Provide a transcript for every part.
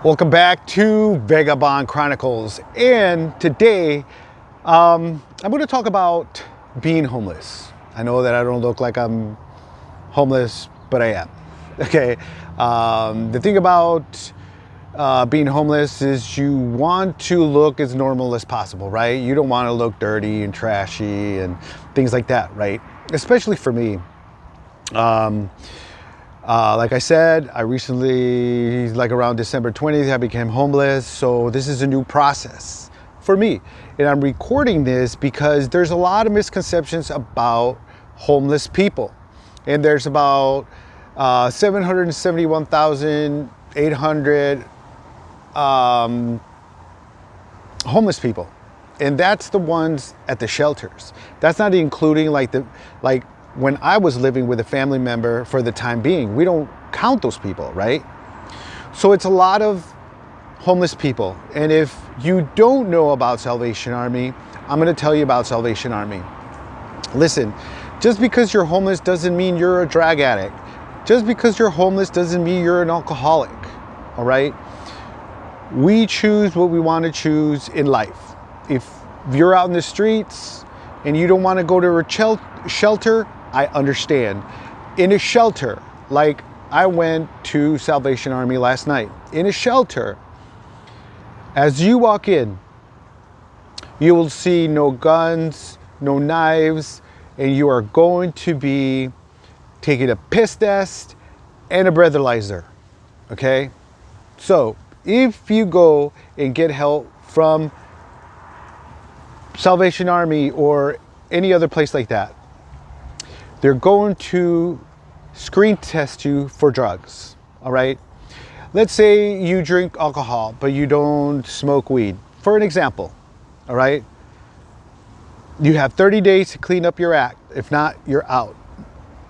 Welcome back to Veg-a-bond Chronicles, and today I'm going to talk about being homeless. I know that I don't look like I'm homeless, but I am. Okay, the thing about being homeless is you want to look as normal as possible, right? You don't want to look dirty and trashy and things like that, right? Especially for me. Like I said, I recently, like around December 20th, I became homeless. So this is a new process for me. And I'm recording this because there's a lot of misconceptions about homeless people. And there's about 771,800 homeless people. And that's the ones at the shelters. That's not including like when I was living with a family member for the time being. We don't count those people, right? So it's a lot of homeless people. And if you don't know about Salvation Army, I'm going to tell you about Salvation Army. Listen, just because you're homeless doesn't mean you're a drug addict. Just because you're homeless doesn't mean you're an alcoholic, all right? We choose what we want to choose in life. If you're out in the streets and you don't want to go to a shelter, I understand. In a shelter, like I went to Salvation Army last night. In a shelter, as you walk in, you will see no guns, no knives, and you are going to be taking a piss test and a breathalyzer, okay? So if you go and get help from Salvation Army or any other place like that, they're going to screen test you for drugs, all right? Let's say you drink alcohol, but you don't smoke weed. For an example, all right? You have 30 days to clean up your act. If not, you're out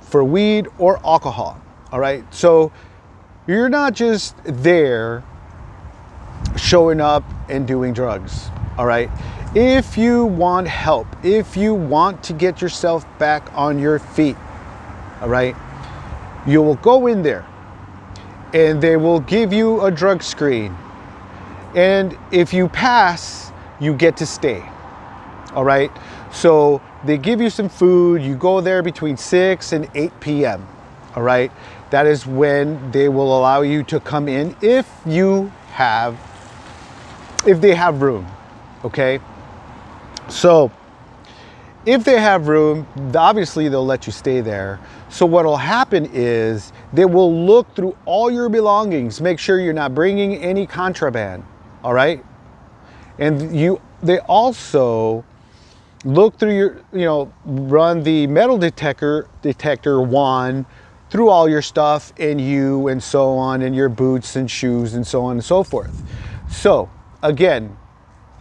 for weed or alcohol, all right? So you're not just there showing up and doing drugs, all right? If you want help, if you want to get yourself back on your feet, all right, you will go in there and they will give you a drug screen. And if you pass, you get to stay, all right? So they give you some food. You go there between 6 and 8 p.m., all right? That is when they will allow you to come in if they have room, okay? So if they have room, obviously they'll let you stay there. So what will happen is they will look through all your belongings, make sure you're not bringing any contraband, all right? And they also look through your, run the metal detector wand through all your stuff and so on, and your boots and shoes and so on and so forth. So again,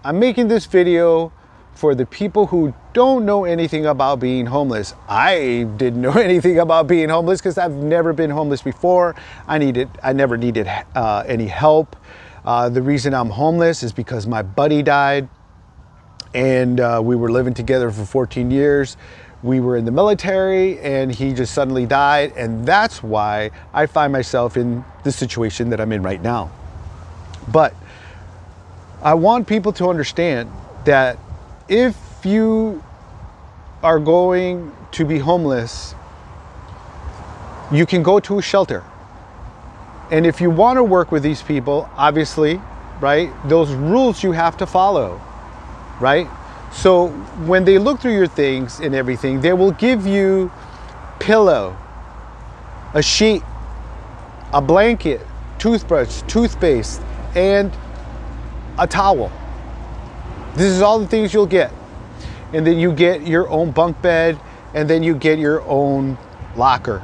I'm making this video for the people who don't know anything about being homeless. I didn't know anything about being homeless because I've never been homeless before. I never needed any help. The reason I'm homeless is because my buddy died, and we were living together for 14 years. We were in the military and he just suddenly died, and that's why I find myself in the situation that I'm in right now. But I want people to understand that if you are going to be homeless, you can go to a shelter. And if you want to work with these people, obviously, right, those rules you have to follow, right? So when they look through your things and everything, they will give you pillow, a sheet, a blanket, toothbrush, toothpaste, and a towel. This is all the things you'll get. And then you get your own bunk bed, and then you get your own locker,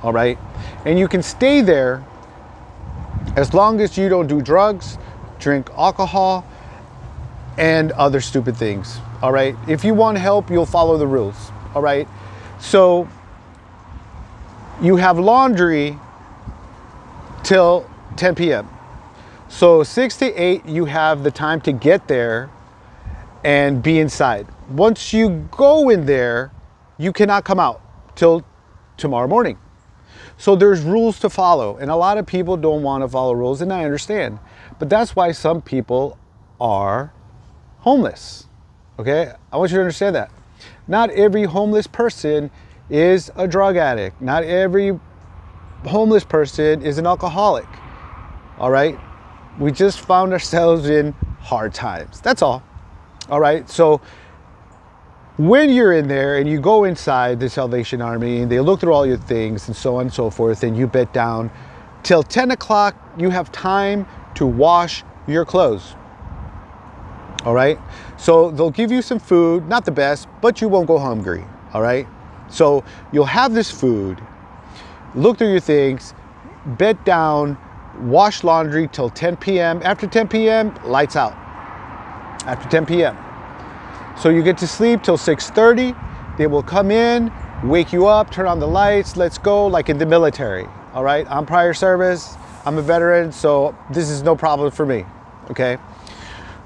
all right? And you can stay there as long as you don't do drugs, drink alcohol, and other stupid things, all right? If you want help, you'll follow the rules, all right? So you have laundry till 10 p.m. So 6 to 8, you have the time to get there and be inside. Once you go in there, you cannot come out till tomorrow morning. So there's rules to follow, and a lot of people don't want to follow rules, and I understand. But that's why some people are homeless. Okay? I want you to understand that. Not every homeless person is a drug addict. Not every homeless person is an alcoholic. All right? We just found ourselves in hard times. That's all. All right? So when you're in there and you go inside the Salvation Army and they look through all your things and so on and so forth, and you bed down till 10 o'clock, you have time to wash your clothes. All right? So they'll give you some food, not the best, but you won't go hungry. All right? So you'll have this food, look through your things, bed down, wash laundry till 10 p.m. After 10 p.m., lights out. After 10 p.m. So you get to sleep till 6:30. They will come in, wake you up, turn on the lights, let's go, like in the military. All right? I'm prior service. I'm a veteran, so this is no problem for me. Okay?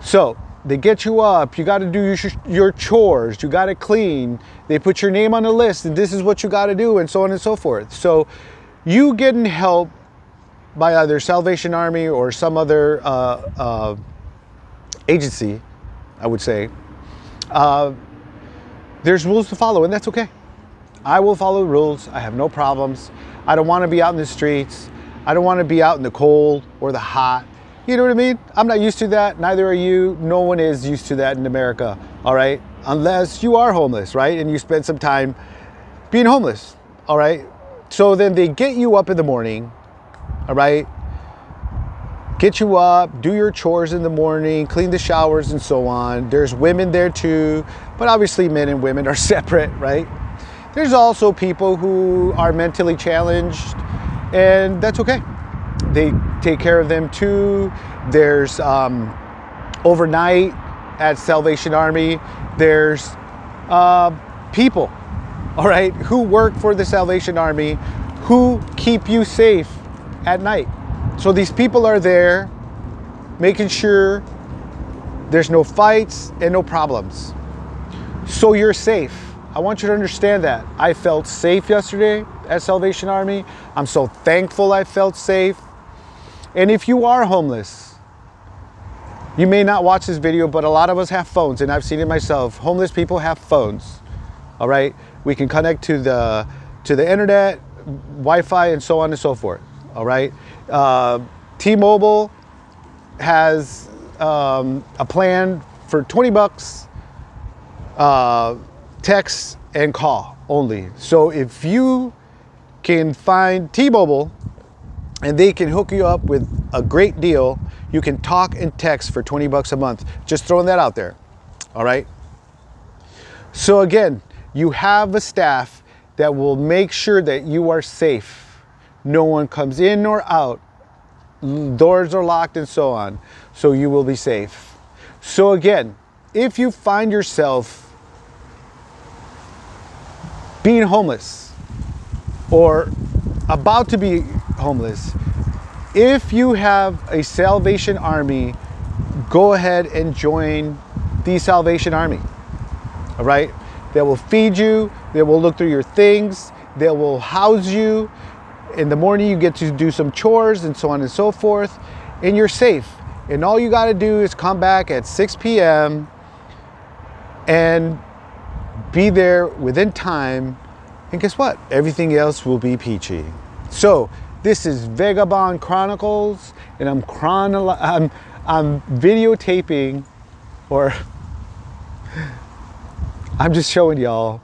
So they get you up. You got to do your chores. You got to clean. They put your name on the list, and this is what you got to do, and so on and so forth. So you getting help by either Salvation Army or some other agency, I would say, there's rules to follow, and that's okay. I will follow the rules. I have no problems. I don't want to be out in the streets. I don't want to be out in the cold or the hot. You know what I mean? I'm not used to that. Neither are you. No one is used to that in America, all right? Unless you are homeless, right? And you spend some time being homeless, all right? So then they get you up in the morning, all right? Get you up, do your chores in the morning, clean the showers and so on. There's women there too, but obviously men and women are separate, right? There's also people who are mentally challenged, and that's okay. They take care of them too. There's overnight at Salvation Army, there's people, all right, who work for the Salvation Army who keep you safe at night. So these people are there making sure there's no fights and no problems. So you're safe. I want you to understand that. I felt safe yesterday at Salvation Army. I'm so thankful I felt safe. And if you are homeless, you may not watch this video, but a lot of us have phones, and I've seen it myself. Homeless people have phones, all right? We can connect to the internet, Wi-Fi, and so on and so forth, all right? T-Mobile has a plan for 20 bucks, text and call only. So if you can find T-Mobile and they can hook you up with a great deal, you can talk and text for 20 bucks a month. Just throwing that out there, all right? So again, you have a staff that will make sure that you are safe. No one comes in or out. Doors are locked and so on. So you will be safe. So again, if you find yourself being homeless or about to be homeless, if you have a Salvation Army, go ahead and join the Salvation Army. All right? They will feed you. They will look through your things. They will house you. In the morning, you get to do some chores and so on and so forth, and you're safe. And all you got to do is come back at 6 p.m. and be there within time. And guess what? Everything else will be peachy. So this is Veg-a-bond Chronicles, and I'm videotaping, or I'm just showing y'all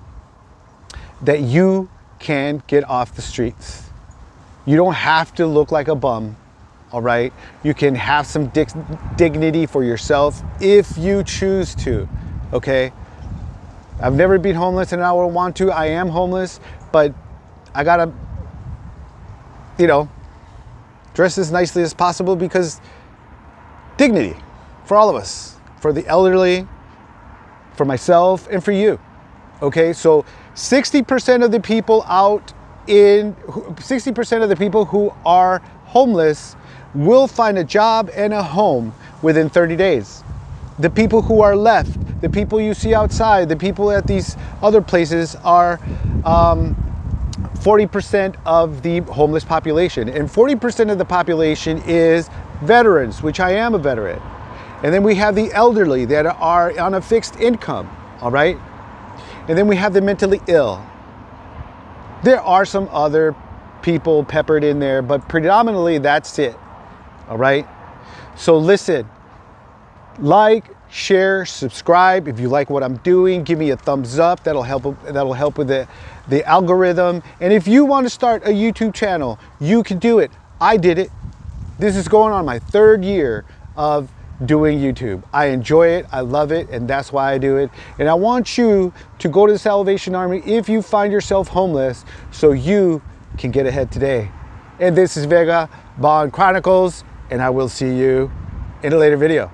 that you can get off the streets. You don't have to look like a bum, all right? You can have some dignity for yourself if you choose to, okay? I've never been homeless and I don't want to. I am homeless, but I gotta, dress as nicely as possible because dignity for all of us, for the elderly, for myself, and for you, okay? So 60% of the people 60% of the people who are homeless will find a job and a home within 30 days. The people who are left, the people you see outside, the people at these other places are 40% of the homeless population. And 40% of the population is veterans, which I am a veteran. And then we have the elderly that are on a fixed income, all right? And then we have the mentally ill. There are some other people peppered in there, but predominantly that's it, all right? So listen, like, share, subscribe. If you like what I'm doing, give me a thumbs up. That'll help with the algorithm. And if you want to start a YouTube channel, you can do it. I did it. This is going on my 3rd year of doing YouTube. I enjoy it, I love it, and that's why I do it. And I want you to go to the Salvation Army if you find yourself homeless, so you can get ahead today. And this is Veg-a-bond Chronicles, and I will see you in a later video.